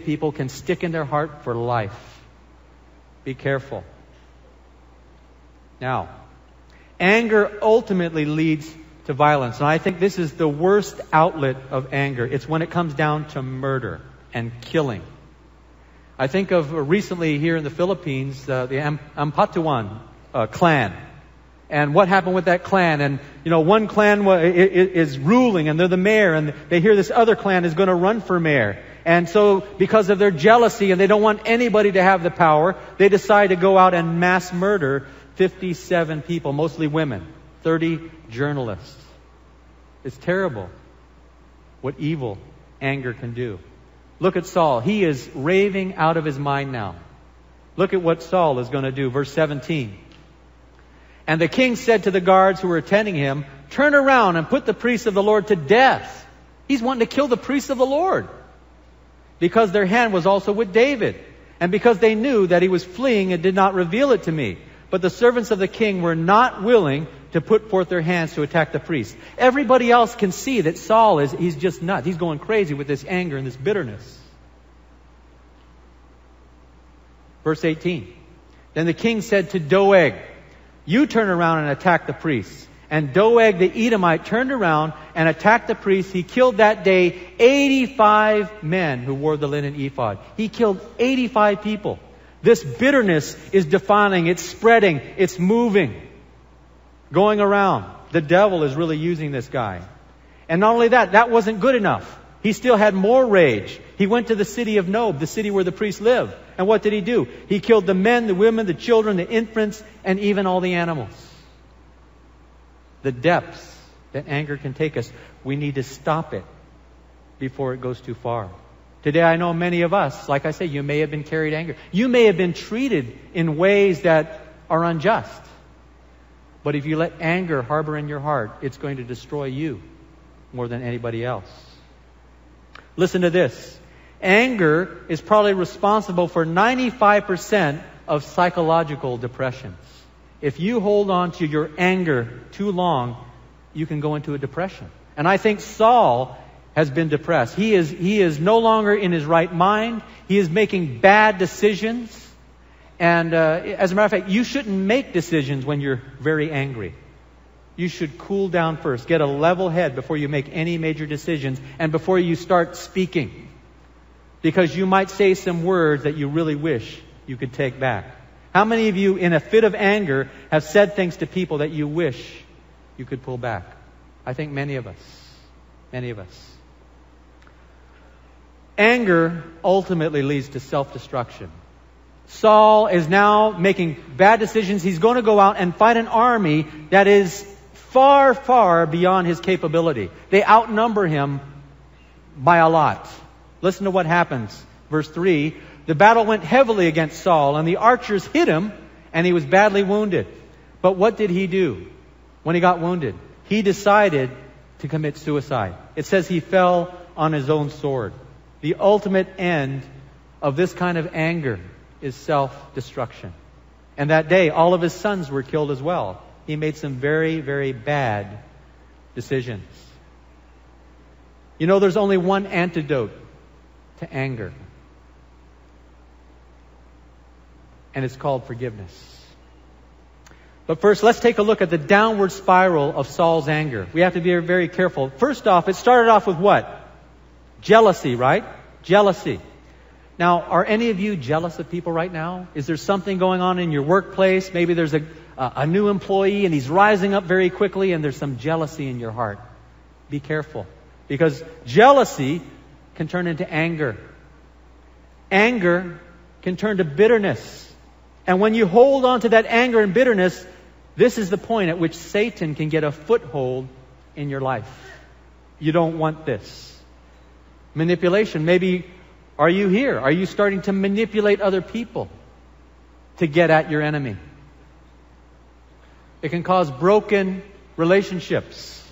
people can stick in their heart for life. Be careful. Now, anger ultimately leads to violence. And I think this is the worst outlet of anger. It's when it comes down to murder and killing. I think of recently here in the Philippines, the Ampatuan clan. And what happened with that clan? And, one clan is ruling and they're the mayor, and they hear this other clan is going to run for mayor. And so because of their jealousy and they don't want anybody to have the power, they decide to go out and mass murder 57 people, mostly women, 30 journalists. It's terrible what evil anger can do. Look at Saul. He is raving out of his mind now. Look at what Saul is going to do. Verse 17. And the king said to the guards who were attending him, "Turn around and put the priests of the Lord to death." He's wanting to kill the priests of the Lord, because their hand was also with David, and because they knew that he was fleeing and did not reveal it to me. But the servants of the king were not willing to put forth their hands to attack the priests. Everybody else can see that Saul he's just nuts. He's going crazy with this anger and this bitterness. Verse 18. Then the king said to Doeg, "You turn around and attack the priests." And Doeg the Edomite turned around and attacked the priests. He killed that day 85 men who wore the linen ephod. He killed 85 people. This bitterness is defiling, it's spreading, it's moving, going around. The devil is really using this guy. And not only that wasn't good enough. He still had more rage. He went to the city of Nob, the city where the priests live. And what did he do? He killed the men, the women, the children, the infants, and even all the animals. The depths that anger can take us, we need to stop it before it goes too far. Today I know many of us, like I say, you may have been carried anger. You may have been treated in ways that are unjust. But if you let anger harbor in your heart, it's going to destroy you more than anybody else. Listen to this. Anger is probably responsible for 95% of psychological depressions. If you hold on to your anger too long, you can go into a depression. And I think Saul has been depressed. He is no longer in his right mind. He is making bad decisions. And as a matter of fact, you shouldn't make decisions when you're very angry. You should cool down first. Get a level head before you make any major decisions and before you start speaking. Because you might say some words that you really wish you could take back. How many of you in a fit of anger have said things to people that you wish you could pull back? I think many of us. Many of us. Anger ultimately leads to self-destruction. Saul is now making bad decisions. He's going to go out and fight an army that is far, far beyond his capability. They outnumber him by a lot. Listen to what happens. Verse 3, the battle went heavily against Saul, and the archers hit him, and he was badly wounded. But what did he do when he got wounded? He decided to commit suicide. It says he fell on his own sword. The ultimate end of this kind of anger is self-destruction. And that day, all of his sons were killed as well. He made some very, very bad decisions. You know, there's only one antidote to anger. And it's called forgiveness. But first, let's take a look at the downward spiral of Saul's anger. We have to be very careful. First off, it started off with what? Jealousy, right? Jealousy. Now, are any of you jealous of people right now? Is there something going on in your workplace? Maybe there's a new employee and he's rising up very quickly and there's some jealousy in your heart. Be careful. Because jealousy can turn into anger. Anger can turn to bitterness. And when you hold on to that anger and bitterness, this is the point at which Satan can get a foothold in your life. You don't want this. Manipulation. Maybe, are you here? Are you starting to manipulate other people to get at your enemy? It can cause broken relationships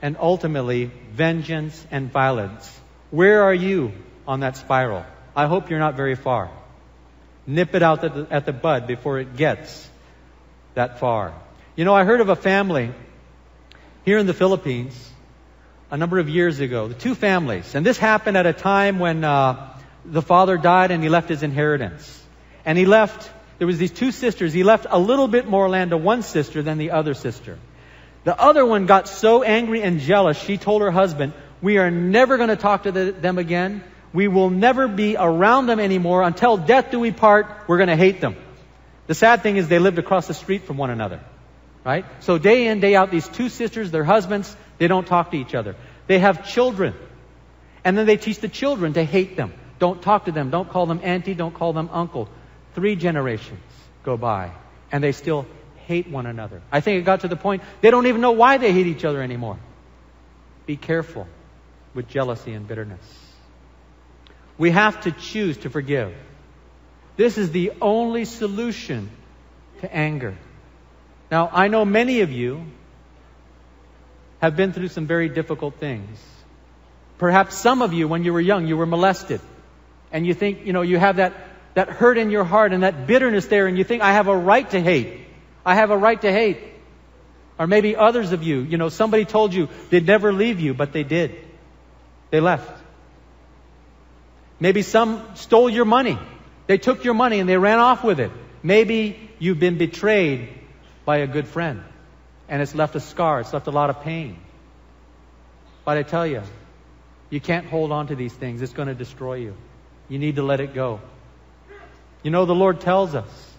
and ultimately vengeance and violence. Where are you on that spiral? I hope you're not very far. Nip it out at the bud before it gets that far. You know, I heard of a family here in the Philippines a number of years ago. The two families. And this happened at a time when the father died and he left his inheritance. And there was these two sisters. He left a little bit more land to one sister than the other sister. The other one got so angry and jealous, she told her husband, we are never going to talk to them again. We will never be around them anymore. Until death do we part. We're going to hate them. The sad thing is they lived across the street from one another. Right? So day in, day out, these two sisters, their husbands, they don't talk to each other. They have children. And then they teach the children to hate them. Don't talk to them. Don't call them auntie. Don't call them uncle. 3 generations go by. And they still hate one another. I think it got to the point they don't even know why they hate each other anymore. Be careful with jealousy and bitterness. We have to choose to forgive. This is the only solution to anger. Now, I know many of you have been through some very difficult things. Perhaps some of you, when you were young, you were molested. And you think, you have that hurt in your heart and that bitterness there, and you think, I have a right to hate. I have a right to hate. Or maybe others of you, somebody told you they'd never leave you, but they did. They left. Maybe some stole your money. They took your money and they ran off with it. Maybe you've been betrayed by a good friend. And it's left a scar. It's left a lot of pain. But I tell you, you can't hold on to these things. It's going to destroy you. You need to let it go. The Lord tells us.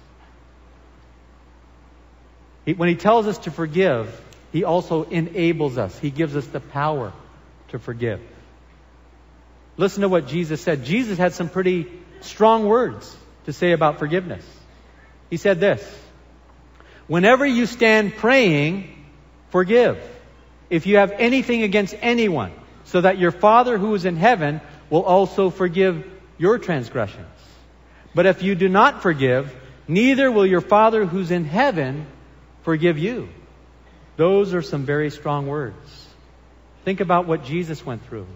When He tells us to forgive, He also enables us. He gives us the power to forgive. Listen to what Jesus said. Jesus had some pretty strong words to say about forgiveness. He said this, whenever you stand praying, forgive, if you have anything against anyone, so that your Father who is in heaven will also forgive your transgressions. But if you do not forgive, neither will your Father who's in heaven forgive you. Those are some very strong words. Think about what Jesus went through.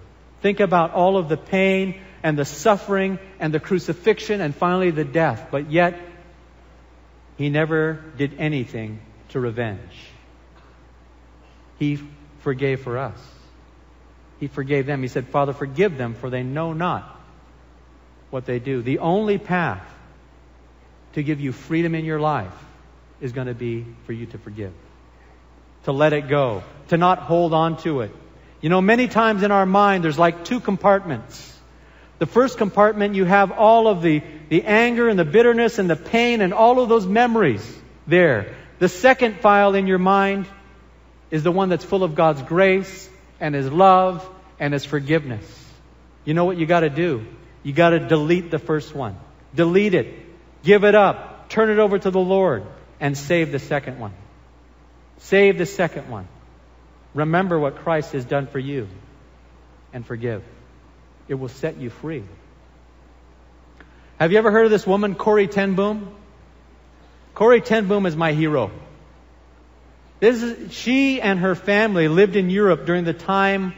Think about all of the pain and the suffering and the crucifixion and finally the death. But yet, He never did anything to revenge. He forgave for us. He forgave them. He said, Father, forgive them, for they know not what they do. The only path to give you freedom in your life is going to be for you to forgive. To let it go. To not hold on to it. Many times in our mind, there's like 2 compartments. The first compartment, you have all of the anger and the bitterness and the pain and all of those memories there. The second file in your mind is the one that's full of God's grace and His love and His forgiveness. You know what you got to do? You got to delete the first one. Delete it. Give it up. Turn it over to the Lord and save the second one. Save the second one. Remember what Christ has done for you and forgive. It will set you free. Have you ever heard of this woman, Corrie ten Boom? Corrie ten Boom is my hero. She and her family lived in Europe during the time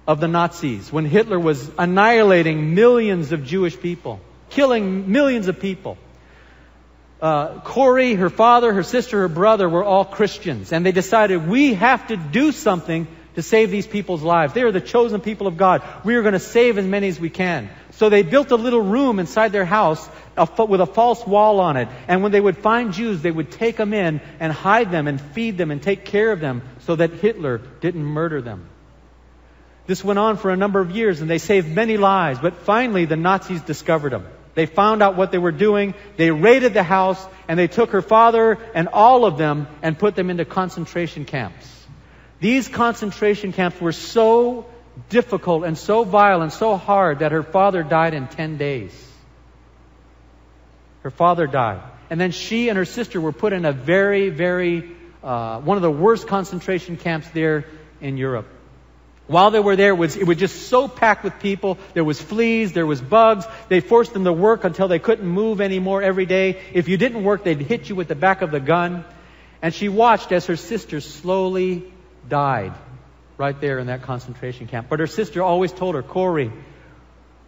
of the Nazis, when Hitler was annihilating millions of Jewish people, killing millions of people. Corrie, her father, her sister, her brother were all Christians. And they decided, we have to do something to save these people's lives. They are the chosen people of God. We are going to save as many as we can. So they built a little room inside their house with a false wall on it. And when they would find Jews, they would take them in and hide them and feed them and take care of them so that Hitler didn't murder them. This went on for a number of years and they saved many lives. But finally, the Nazis discovered them. They found out what they were doing. They raided the house and they took her father and all of them and put them into concentration camps. These concentration camps were so difficult and so vile and so hard that her father died in 10 days. Her father died. And then she and her sister were put in a very, one of the worst concentration camps there in Europe. While they were there, it was just so packed with people. There was fleas, there was bugs. They forced them to work until they couldn't move anymore every day. If you didn't work, they'd hit you with the back of the gun. And she watched as her sister slowly died right there in that concentration camp. But her sister always told her, Corrie,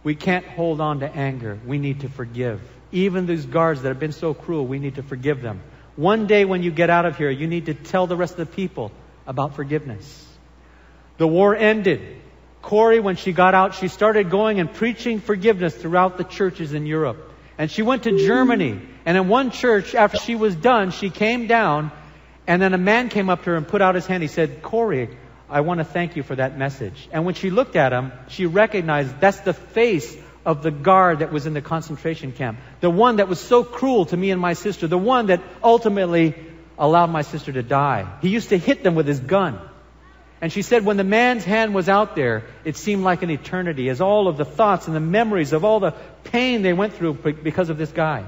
we can't hold on to anger. We need to forgive. Even these guards that have been so cruel, we need to forgive them. One day when you get out of here, you need to tell the rest of the people about forgiveness. The war ended. Corrie, when she got out, she started going and preaching forgiveness throughout the churches in Europe. And she went to Germany. And in one church, after she was done, she came down, and then a man came up to her and put out his hand. He said, "Corrie, I want to thank you for that message." And when she looked at him, she recognized that's the face of the guard that was in the concentration camp. The one that was so cruel to me and my sister. The one that ultimately allowed my sister to die. He used to hit them with his gun. And she said when the man's hand was out there, it seemed like an eternity, as all of the thoughts and the memories of all the pain they went through because of this guy.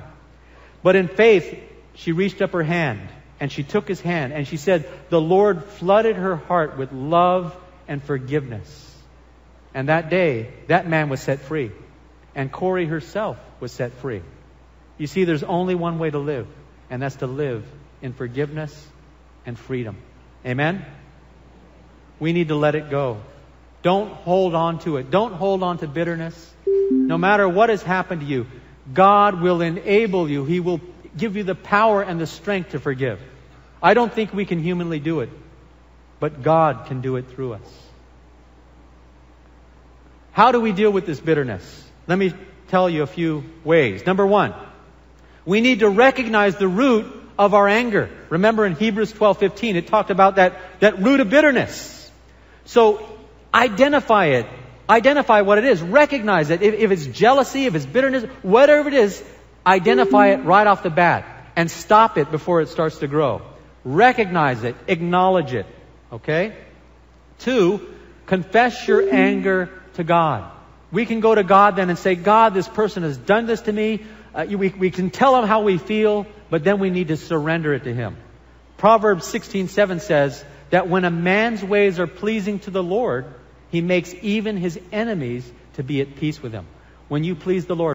But in faith, she reached up her hand and she took his hand and she said the Lord flooded her heart with love and forgiveness. And that day, that man was set free. And Corrie herself was set free. You see, there's only one way to live, and that's to live in forgiveness and freedom. Amen? We need to let it go. Don't hold on to it. Don't hold on to bitterness. No matter what has happened to you, God will enable you. He will give you the power and the strength to forgive. I don't think we can humanly do it, but God can do it through us. How do we deal with this bitterness? Let me tell you a few ways. Number one, we need to recognize the root of our anger. Remember in Hebrews 12:15, it talked about that root of bitterness. So identify it. Identify what it is. Recognize it. If it's jealousy, if it's bitterness, whatever it is, identify it right off the bat and stop it before it starts to grow. Recognize it. Acknowledge it. Okay? 2, confess your anger to God. We can go to God then and say, "God, this person has done this to me." We can tell him how we feel, but then we need to surrender it to him. Proverbs 16:7 says that when a man's ways are pleasing to the Lord, he makes even his enemies to be at peace with him. When you please the Lord,